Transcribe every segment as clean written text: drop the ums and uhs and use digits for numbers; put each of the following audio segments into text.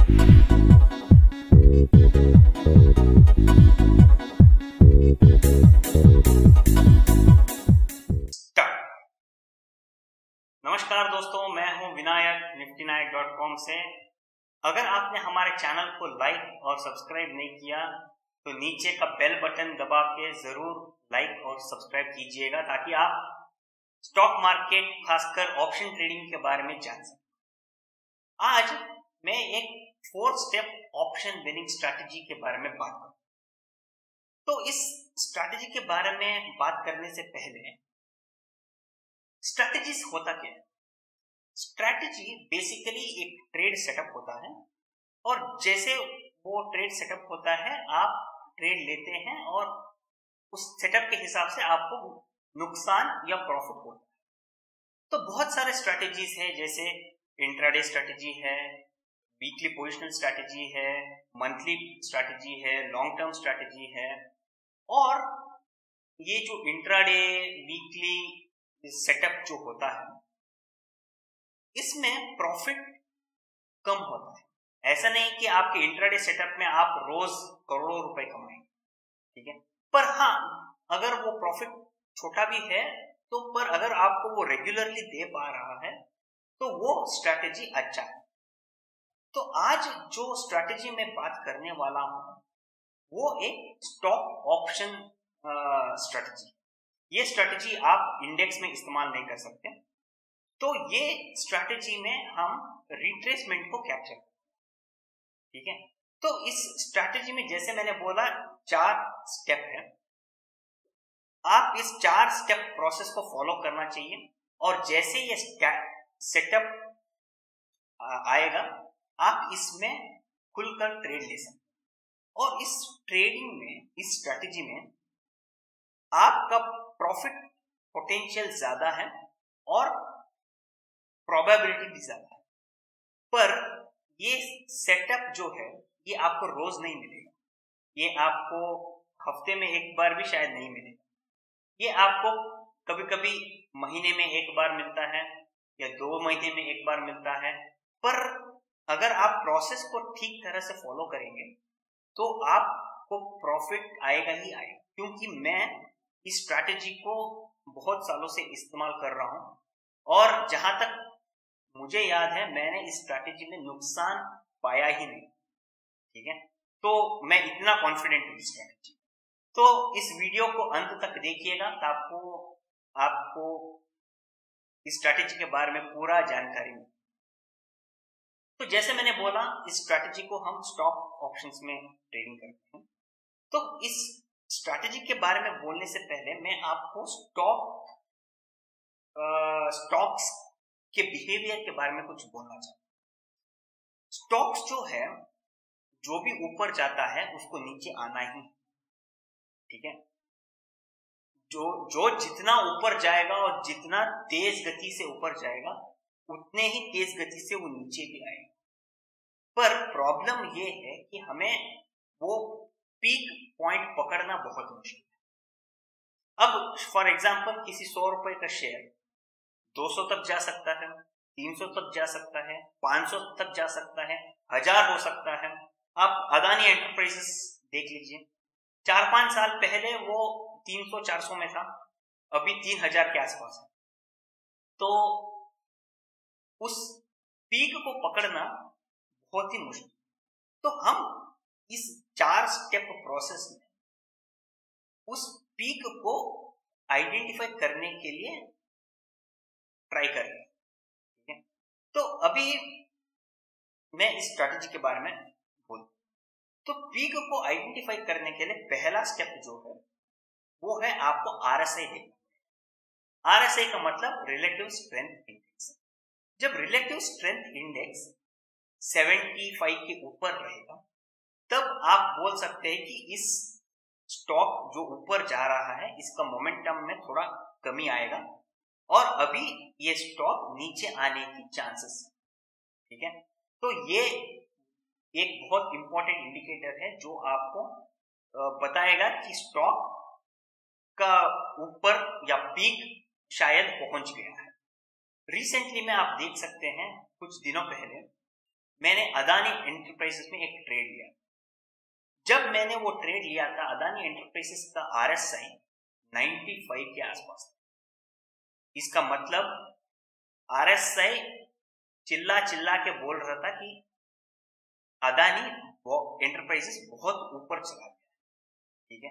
नमस्कार दोस्तों, मैं हूं विनायक niftynayak.com से। अगर आपने हमारे चैनल को लाइक और सब्सक्राइब नहीं किया तो नीचे का बेल बटन दबा के जरूर लाइक और सब्सक्राइब कीजिएगा ताकि आप स्टॉक मार्केट खासकर ऑप्शन ट्रेडिंग के बारे में जान सकें। आज मैं एक 4 स्टेप ऑप्शन विनिंग स्ट्रैटेजी के बारे में बात करूं। तो इस स्ट्रैटेजी के बारे में बात करने से पहले स्ट्रैटेजीज होता क्या है? स्ट्रैटेजी बेसिकली एक ट्रेड सेटअप होता है और जैसे वो ट्रेड सेटअप होता है आप ट्रेड लेते हैं और उस सेटअप के हिसाब से आपको नुकसान या प्रॉफिट होता है। तो बहुत सारे स्ट्रैटेजीज है, जैसे इंट्राडे स्ट्रैटेजी है, वीकली पोजिशनल स्ट्रैटेजी है, मंथली स्ट्रैटेजी है, लॉन्ग टर्म स्ट्रैटेजी है। और ये जो इंट्राडे वीकली सेटअप जो होता है इसमें प्रॉफिट कम होता है। ऐसा नहीं कि आपके इंट्राडे सेटअप में आप रोज करोड़ों रुपए कमाएंगे, ठीक है, पर हाँ अगर वो प्रॉफिट छोटा भी है तो पर अगर आपको वो रेगुलरली दे पा रहा है तो वो स्ट्रैटेजी अच्छा है। तो आज जो स्ट्रैटेजी में बात करने वाला हूं वो एक स्टॉक ऑप्शन स्ट्रैटेजी। ये स्ट्रैटेजी आप इंडेक्स में इस्तेमाल नहीं कर सकते। तो ये स्ट्रैटेजी में हम रिट्रेसमेंट को कैप्चर करते हैं, ठीक है। तो इस स्ट्रैटेजी में जैसे मैंने बोला 4 स्टेप है। आप इस 4 स्टेप प्रोसेस को फॉलो करना चाहिए और जैसे ये सेटअप आएगा आप इसमें खुलकर ट्रेड ले सकते हैं। और इस ट्रेडिंग में, इस स्ट्रैटेजी में आपका प्रॉफिट पोटेंशियल ज्यादा है और प्रोबेबिलिटी भी ज्यादा है। पर ये सेटअप जो है ये आपको रोज नहीं मिलेगा, ये आपको हफ्ते में एक बार भी शायद नहीं मिलेगा। ये आपको कभी कभी महीने में एक बार मिलता है या 2 महीने में एक बार मिलता है। पर अगर आप प्रोसेस को ठीक तरह से फॉलो करेंगे तो आपको प्रॉफिट आएगा ही आएगा। क्योंकि मैं इस स्ट्रैटेजी को बहुत सालों से इस्तेमाल कर रहा हूं और जहां तक मुझे याद है मैंने इस स्ट्रैटेजी में नुकसान पाया ही नहीं, ठीक है। तो मैं इतना कॉन्फिडेंट हूं इस स्ट्रैटेजी। तो इस वीडियो को अंत तक देखिएगा तो आपको इस स्ट्रैटेजी के बारे में पूरा जानकारी मिले। तो जैसे मैंने बोला इस स्ट्रैटेजी को हम स्टॉक ऑप्शंस में ट्रेडिंग करते हैं। तो इस स्ट्रैटेजी के बारे में बोलने से पहले मैं आपको स्टॉक्स के बिहेवियर के बारे में कुछ बोलना चाहता हूं। स्टॉक्स जो है, जो भी ऊपर जाता है उसको नीचे आना ही, ठीक है। जो जितना ऊपर जाएगा और जितना तेज गति से ऊपर जाएगा उतने ही तेज गति से वो नीचे भी आएगा। पर प्रॉब्लम ये है कि हमें वो पीक पॉइंट पकड़ना बहुत मुश्किल है। अब फॉर एग्जांपल किसी 100 रुपए का शेयर 200 तक जा सकता है, 300 तक जा सकता है, 500 तक जा सकता है, 1000 हो सकता है। आप अदानी एंटरप्राइजेस देख लीजिए, 4-5 साल पहले वो 300-400 में था, अभी 3000 के आसपास है। तो उस पीक को पकड़ना बहुत ही मुश्किल। तो हम इस 4 स्टेप प्रोसेस में उस पीक को आइडेंटिफाई करने के लिए ट्राई कर रहे हैं, ठीक है। तो अभी मैं इस स्ट्रैटेजी के बारे में बोलूं तो पीक को आइडेंटिफाई करने के लिए पहला स्टेप जो है वो है आपको RSI देखना। RSI का मतलब रिलेटिव स्ट्रेंथ इंडेक्स। जब रिलेटिव स्ट्रेंथ इंडेक्स 75 के ऊपर रहेगा तब आप बोल सकते हैं कि इस स्टॉक जो ऊपर जा रहा है इसका मोमेंटम में थोड़ा कमी आएगा और अभी ये स्टॉक नीचे आने की चांसेस है, ठीक है। तो ये एक बहुत इंपॉर्टेंट इंडिकेटर है जो आपको बताएगा कि स्टॉक का ऊपर या पीक शायद पहुंच गया है। रिसेंटली में आप देख सकते हैं कुछ दिनों पहले मैंने अदानी एंटरप्राइजेस में एक ट्रेड लिया। जब मैंने वो ट्रेड लिया था, अदानी एंटरप्राइजेस का RSI 95 के आसपास था। इसका मतलब RSI चिल्ला चिल्ला के बोल रहा था कि अदानी एंटरप्राइजेस बहुत ऊपर चला गया, ठीक है।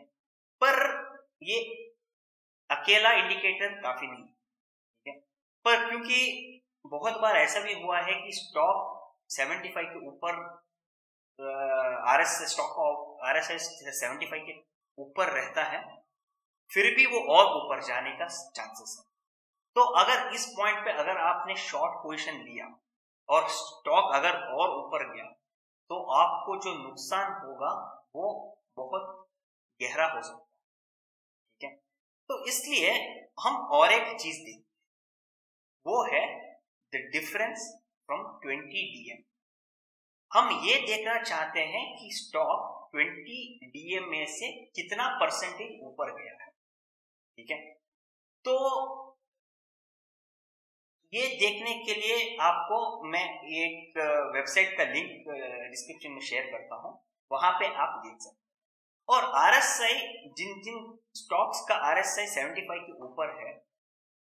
पर ये अकेला इंडिकेटर काफी नहीं, ठीक है। पर क्योंकि बहुत बार ऐसा भी हुआ है कि स्टॉक 75 के ऊपर RSI 75 के ऊपर रहता है, फिर भी वो और ऊपर जाने का चांसेस है। तो अगर इस पॉइंट पे अगर आपने शॉर्ट पोजीशन लिया और स्टॉक अगर और ऊपर गया तो आपको जो नुकसान होगा वो बहुत गहरा हो सकता है, ठीक है। तो इसलिए हम और एक चीज देखें, वो है द डिफरेंस फ्रॉम 20 DM। हम ये देखना चाहते हैं कि स्टॉक 20 DM में से कितना परसेंटेज ऊपर गया है, ठीक है। तो ये देखने के लिए आपको मैं एक वेबसाइट का लिंक डिस्क्रिप्शन में शेयर करता हूं, वहां पे आप देख सकते हैं। और RSI जिन जिन स्टॉक्स का RSI 75 के ऊपर है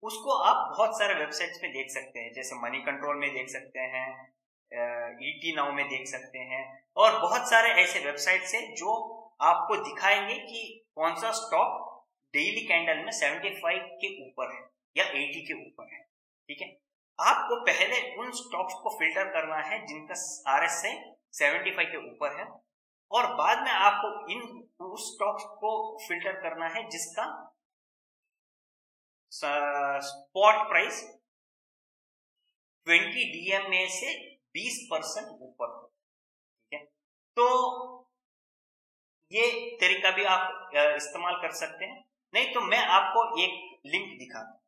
उसको आप बहुत सारे वेबसाइट्स पे देख सकते हैं, जैसे मनी कंट्रोल में देख सकते हैं, ET नाउ में देख सकते हैं, और बहुत सारे ऐसे वेबसाइट्स हैं जो आपको दिखाएंगे कि कौन सा स्टॉक डेली कैंडल में 75 के ऊपर है या 80 के ऊपर है, ठीक है। आपको पहले उन स्टॉक्स को फिल्टर करना है जिनका RSI 75 के ऊपर है, और बाद में आपको उस स्टॉक्स को फिल्टर करना है जिसका स्पॉट प्राइस 20 DM में से 20% ऊपर हो, ठीक है। तो ये तरीका भी आप इस्तेमाल कर सकते हैं। नहीं तो मैं आपको एक लिंक दिखाता हूं,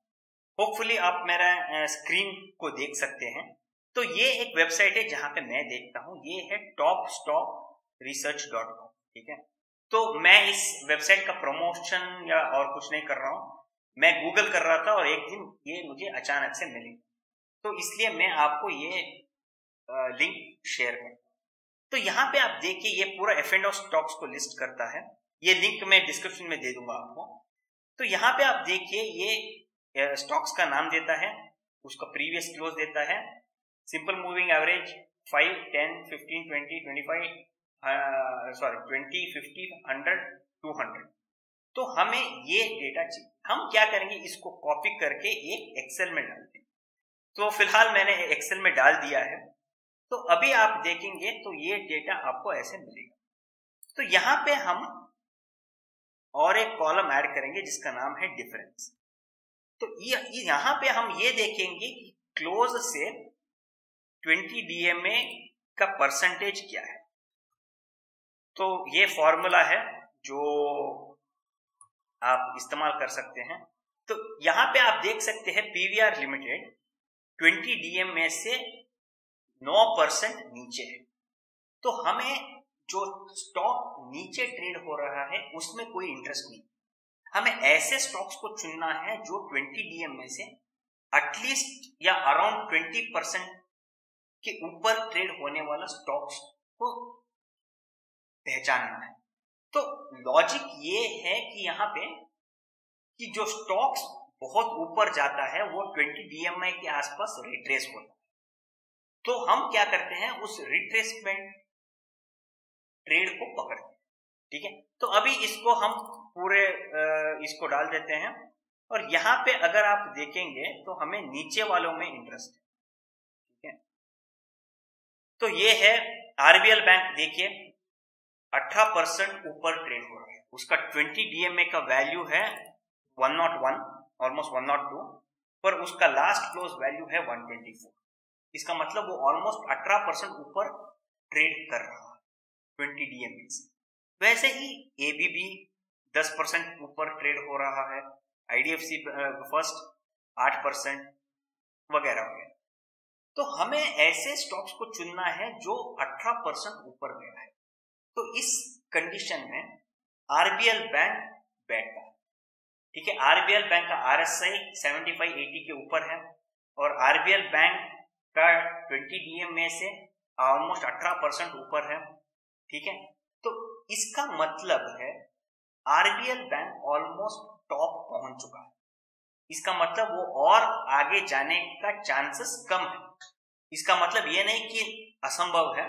होपफुली आप मेरा स्क्रीन को देख सकते हैं। तो ये एक वेबसाइट है जहां पे मैं देखता हूं, ये है topstockresearch.com, ठीक है। तो मैं इस वेबसाइट का प्रमोशन या और कुछ नहीं कर रहा हूं, मैं गूगल कर रहा था और एक दिन ये मुझे अचानक से मिली, तो इसलिए मैं आपको ये लिंक शेयर करता हूं। तो यहाँ पे आप देखिए ये पूरा F&O स्टॉक्स को लिस्ट करता है, ये लिंक मैं डिस्क्रिप्शन में दे दूंगा आपको। तो यहाँ पे आप देखिए ये स्टॉक्स का नाम देता है, उसका प्रीवियस क्लोज देता है, सिंपल मूविंग एवरेज 5, 10, 15, 20, 25 20, 50, 100, 200। तो हमें ये डेटा चाहिए। हम क्या करेंगे, इसको कॉपी करके एक एक्सेल में डाल देंगे। तो फिलहाल मैंने एक्सेल में डाल दिया है, तो अभी आप देखेंगे तो ये डेटा आपको ऐसे मिलेगा। तो यहाँ पे हम और एक कॉलम ऐड करेंगे जिसका नाम है डिफरेंस। तो यहाँ पे हम ये देखेंगे कि क्लोज से 20 DMA का परसेंटेज क्या है। तो ये फॉर्मूला है जो आप इस्तेमाल कर सकते हैं। तो यहाँ पे आप देख सकते हैं PVR लिमिटेड 20 DM में से 9% नीचे है। तो हमें जो स्टॉक नीचे ट्रेड हो रहा है उसमें कोई इंटरेस्ट नहीं, हमें ऐसे स्टॉक्स को चुनना है जो 20 DM में से एटलीस्ट या अराउंड 20% के ऊपर ट्रेड होने वाला स्टॉक्स को पहचानना है। तो लॉजिक ये है कि यहाँ पे कि जो स्टॉक्स बहुत ऊपर जाता है वो 20 DMI के आसपास रिट्रेस होता है। तो हम क्या करते हैं, उस रिट्रेसमेंट ट्रेड को पकड़ते हैं, ठीक है। तो अभी इसको हम पूरे इसको डाल देते हैं, और यहाँ पे अगर आप देखेंगे तो हमें नीचे वालों में इंटरेस्ट है, ठीक है। तो ये है RBL बैंक, देखिए 18% ऊपर ट्रेड हो रहा है, उसका 20 DMA का वैल्यू है 101, ऑलमोस्ट 102, पर उसका लास्ट क्लोज वैल्यू है 124। इसका मतलब वो ऑलमोस्ट 18% ऊपर ट्रेड कर रहा है 20 DMA से। वैसे ही ABB 10% ऊपर ट्रेड हो रहा है, IDFC फर्स्ट 8% वगैरह वगैरह। तो हमें ऐसे स्टॉक्स को चुनना है जो 18% ऊपर गया है। तो इस कंडीशन में RBL बैंक बैठता है, ठीक है। RBL बैंक का RSI 75-80 के ऊपर है, और RBL बैंक का 20 DM में से ऑलमोस्ट 18% ऊपर है, ठीक है। तो इसका मतलब है आरबीएल बैंक ऑलमोस्ट टॉप पहुंच चुका है। इसका मतलब वो और आगे जाने का चांसेस कम है। इसका मतलब ये नहीं कि असंभव है,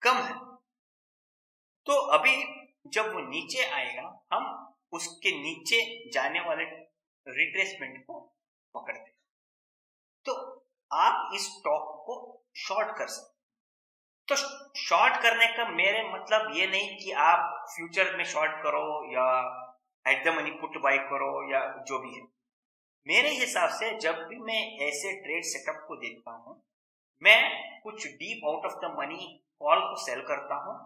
कम है। तो अभी जब वो नीचे आएगा, हम उसके नीचे जाने वाले रिट्रेसमेंट को पकड़ते हैं। तो आप इस स्टॉक को शॉर्ट कर सकते। तो शॉर्ट करने का मेरे मतलब ये नहीं कि आप फ्यूचर में शॉर्ट करो या at the money put buy करो या जो भी है। मेरे हिसाब से जब भी मैं ऐसे ट्रेड सेटअप को देखता हूं, मैं कुछ deep out of the money call को सेल करता हूं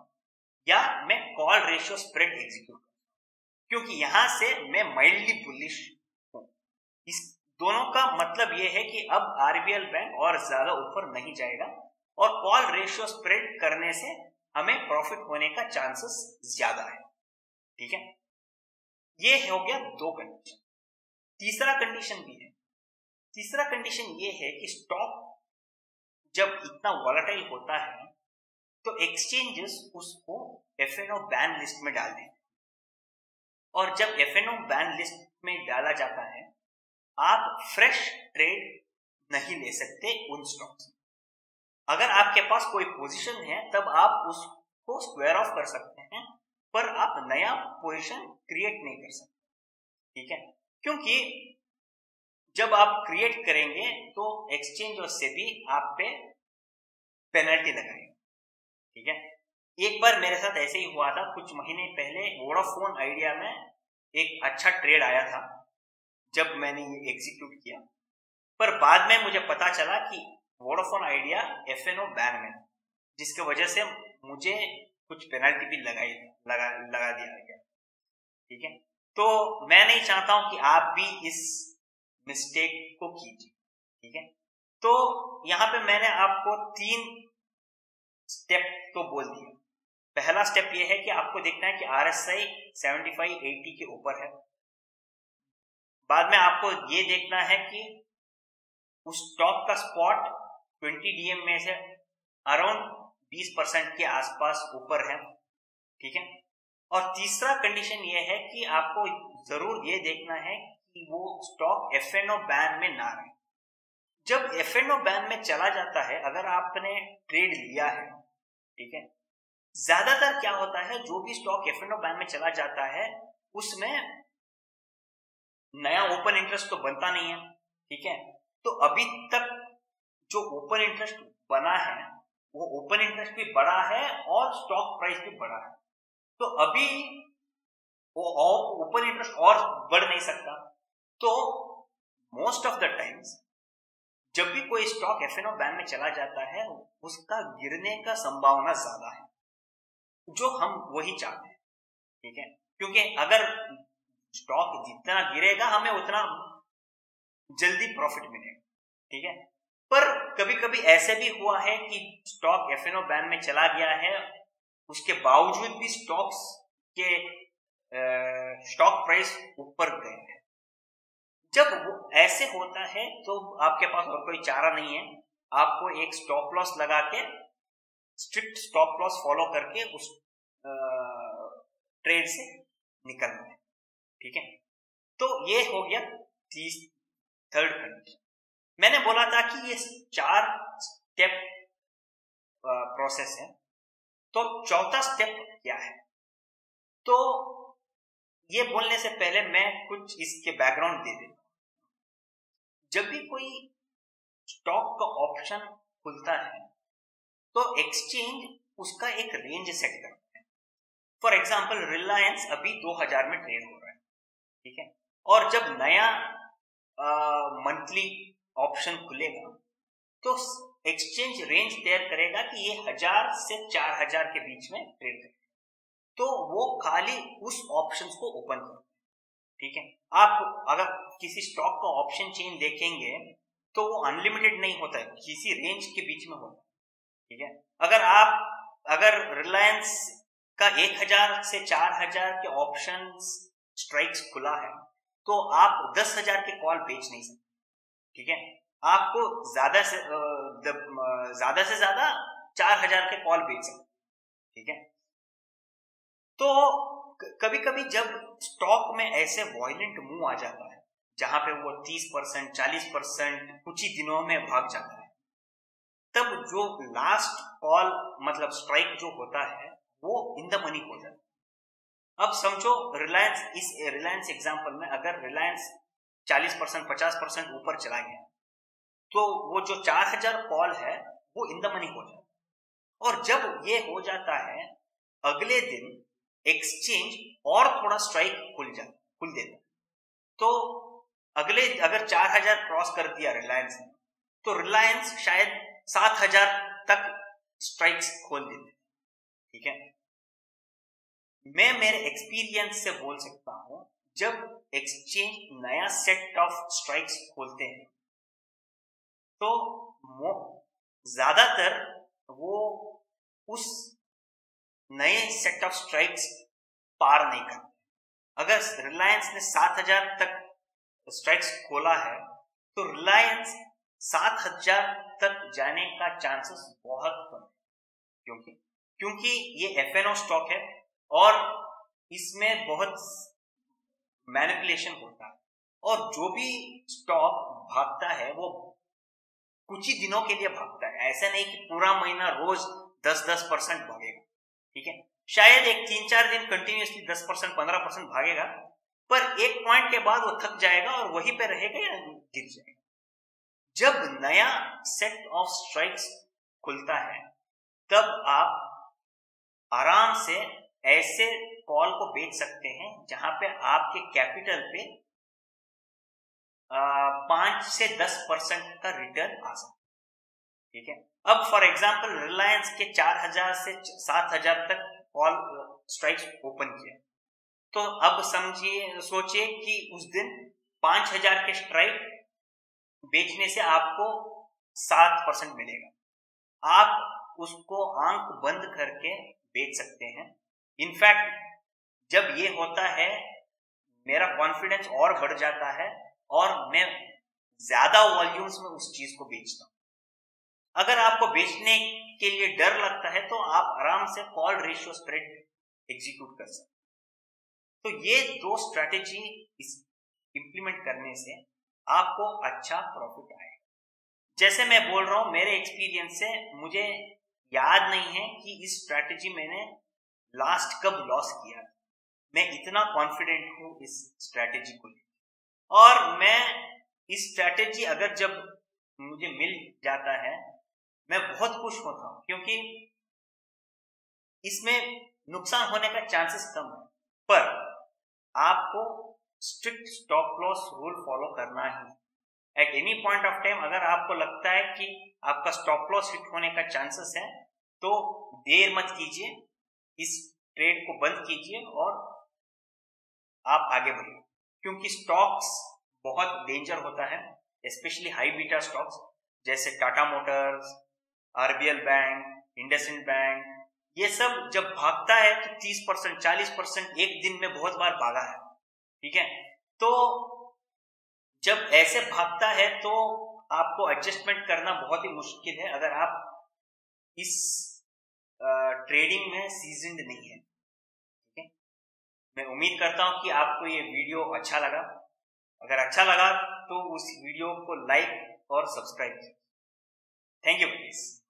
या मैं कॉल रेशियो स्प्रेड एग्जीक्यूट करता हूं, क्योंकि यहां से मैं माइल्डली बुलिश हूं। इस दोनों का मतलब यह है कि अब आरबीएल बैंक और ज्यादा ऊपर नहीं जाएगा और कॉल रेशियो स्प्रेड करने से हमें प्रॉफिट होने का चांसेस ज्यादा है, ठीक है। ये हो गया दो कंडीशन। तीसरा कंडीशन भी है। तीसरा कंडीशन ये है कि स्टॉक जब इतना वॉलेटाइल होता है तो एक्सचेंजेस उसको एफएनओ बैन लिस्ट में डाल देते हैं, और जब एफएनओ बैन लिस्ट में डाला जाता है, आप फ्रेश ट्रेड नहीं ले सकते उन स्टॉक्स में। अगर आपके पास कोई पोजीशन है तब आप उसको स्क्वायर ऑफ कर सकते हैं, पर आप नया पोजीशन क्रिएट नहीं कर सकते, ठीक है। क्योंकि जब आप क्रिएट करेंगे तो एक्सचेंज और सेबी आप पे पेनल्टी लगाएंगे, ठीक है। एक बार मेरे साथ ऐसे ही हुआ था, कुछ महीने पहले वोडाफोन आइडिया में एक अच्छा ट्रेड आया था जब मैंने ये एग्जीक्यूट किया, पर बाद में मुझे पता चला कि वोडाफोन आइडिया एफएनओ बैन में, जिसकी वजह से मुझे कुछ पेनल्टी भी लगा दिया गया, ठीक है। तो मैं नहीं चाहता हूं कि आप भी इस मिस्टेक को कीजिए, ठीक है। तो यहां पे मैंने आपको 3 स्टेप तो बोल दिया। पहला स्टेप यह है कि आपको देखना है कि आरएसआई 75-80 के ऊपर है। बाद में आपको ये देखना है कि उस स्टॉक का स्पॉट 20 डीएम में से अराउंड 20% के आसपास ऊपर है, ठीक है। और तीसरा कंडीशन ये है कि आपको जरूर ये देखना है कि वो स्टॉक एफएनओ बैन में ना रहे। जब एफएनओ बैन में चला जाता है, अगर आपने ट्रेड लिया है, ठीक है, ज्यादातर क्या होता है, जो भी स्टॉक एफएनओ बैन में चला जाता है उसमें नया ओपन इंटरेस्ट तो बनता नहीं है, ठीक है। तो अभी तक जो ओपन इंटरेस्ट बना है वो ओपन इंटरेस्ट भी बड़ा है और स्टॉक प्राइस भी बड़ा है। तो अभी वो ओपन इंटरेस्ट और बढ़ नहीं सकता। तो मोस्ट ऑफ द टाइम्स जब भी कोई स्टॉक एफएनओ बैन में चला जाता है, उसका गिरने का संभावना ज्यादा है, जो हम वही चाहते हैं, ठीक है। क्योंकि अगर स्टॉक जितना गिरेगा हमें उतना जल्दी प्रॉफिट मिलेगा, ठीक है। पर कभी कभी ऐसे भी हुआ है कि स्टॉक एफएनओ बैन में चला गया है, उसके बावजूद भी स्टॉक्स के स्टॉक प्राइस ऊपर गए हैं। जब वो ऐसे होता है तो आपके पास और कोई चारा नहीं है, आपको एक स्टॉप लॉस लगा के स्ट्रिक्ट स्टॉप लॉस फॉलो करके उस ट्रेड से निकलना है, ठीक है। तो ये हो गया थर्ड कंडीशन। मैंने बोला था कि ये 4 स्टेप प्रोसेस है। तो चौथा स्टेप क्या है? तो ये बोलने से पहले मैं कुछ इसके बैकग्राउंड दे देता हूं। जब भी कोई स्टॉक का ऑप्शन खुलता है तो एक्सचेंज उसका एक रेंज सेट करता है। फॉर एग्जांपल रिलायंस अभी 2000 में ट्रेड हो रहा है, ठीक है। और जब नया मंथली ऑप्शन खुलेगा तो एक्सचेंज रेंज तैयार करेगा कि ये 1000 से 4000 के बीच में ट्रेड करेगा। तो वो खाली उस ऑप्शन को ओपन करता है, ठीक है। आप अगर किसी स्टॉक का ऑप्शन चेन देखेंगे तो वो अनलिमिटेड नहीं होता है, किसी रेंज के बीच में होता है, ठीक है। अगर रिलायंस का 1000 से 4000 के ऑप्शन स्ट्राइक्स खुला है तो आप 10,000 के कॉल बेच नहीं सकते, ठीक है। आपको ज्यादा से ज्यादा 4000 के कॉल बेच सकते, ठीक है। तो कभी कभी जब स्टॉक में ऐसे वॉयलेंट मूव आ जाता है जहां पे वो 30%, 40% कुछ ही दिनों में भाग जाता है, तब जो लास्ट कॉल मतलब स्ट्राइक जो होता है वो इन द मनी हो जाता है। अब समझो रिलायंस, इस रिलायंस एग्जांपल में अगर रिलायंस 40%, 50% ऊपर चला गया तो वो जो 4000 कॉल है वो इन द मनी हो जाता है। और जब ये हो जाता है अगले दिन एक्सचेंज और थोड़ा स्ट्राइक खुल देता है। तो अगले अगर 4000 क्रॉस कर दिया रिलायंस ने तो रिलायंस शायद 7000 तक स्ट्राइक्स खोल देते, ठीक है। मैं मेरे एक्सपीरियंस से बोल सकता हूं, जब एक्सचेंज नया सेट ऑफ स्ट्राइक्स खोलते हैं तो ज्यादातर वो उस नए सेट ऑफ स्ट्राइक्स पार नहीं करते। अगर रिलायंस ने 7000 तक स्ट्राइक्स खोला है तो रिलायंस 7000 तक जाने का चांसेस बहुत कम है, क्योंकि ये एफएनओ स्टॉक है और इसमें बहुत मैनिपुलेशन होता है। और जो भी स्टॉक भागता है वो कुछ ही दिनों के लिए भागता है, ऐसा नहीं कि पूरा महीना रोज 10% भागेगा, ठीक है। शायद एक 3-4 दिन कंटिन्यूसली 10%, 15% भागेगा, पर एक पॉइंट के बाद वो थक जाएगा और वहीं पे रहेगा या गिर जाएगा। जब नया सेट ऑफ स्ट्राइक्स खुलता है तब आप आराम से ऐसे कॉल को बेच सकते हैं जहां पे आपके कैपिटल पे 5 से 10% का रिटर्न आ सकता है, ठीक है। अब फॉर एग्जांपल रिलायंस के 4000 से 7000 तक कॉल स्ट्राइक्स ओपन किया, तो अब सोचिए कि उस दिन 5000 के स्ट्राइक बेचने से आपको 7% मिलेगा। आप उसको आंख बंद करके बेच सकते हैं। इनफैक्ट जब ये होता है मेरा कॉन्फिडेंस और बढ़ जाता है और मैं ज्यादा वॉल्यूम्स में उस चीज को बेचता हूं। अगर आपको बेचने के लिए डर लगता है तो आप आराम से कॉल रेशियो स्प्रेड एग्जीक्यूट कर सकते हैं। तो ये 2 स्ट्रैटेजी इंप्लीमेंट करने से आपको अच्छा प्रॉफिट आएगा। जैसे मैं बोल रहा हूं मेरे एक्सपीरियंस से, मुझे याद नहीं है कि इस स्ट्रैटेजी मैंने लास्ट कब लॉस किया। मैं इतना कॉन्फिडेंट हूं इस स्ट्रैटेजी को लेकर, और मैं इस स्ट्रैटेजी अगर जब मुझे मिल जाता है मैं बहुत खुश होता हूं, क्योंकि इसमें नुकसान होने का चांसेस कम है। पर आपको strict stop loss rule follow करना ही। At any point of time अगर आपको लगता है कि आपका स्टॉप लॉस हिट होने का चांसेस है तो देर मत कीजिए, इस ट्रेड को बंद कीजिए और आप आगे बढ़िए, क्योंकि स्टॉक्स बहुत डेंजर होता है, स्पेशली हाई बीटा स्टॉक्स जैसे Tata Motors, RBL bank, IndusInd bank. ये सब जब भागता है तो 30%, 40% एक दिन में बहुत बार भागा है, ठीक है। तो जब ऐसे भागता है तो आपको एडजस्टमेंट करना बहुत ही मुश्किल है अगर आप इस ट्रेडिंग में सीजन्ड नहीं है, ठीक है। मैं उम्मीद करता हूं कि आपको ये वीडियो अच्छा लगा। अगर अच्छा लगा तो उस वीडियो को लाइक और सब्सक्राइब कीजिए। Thank you please.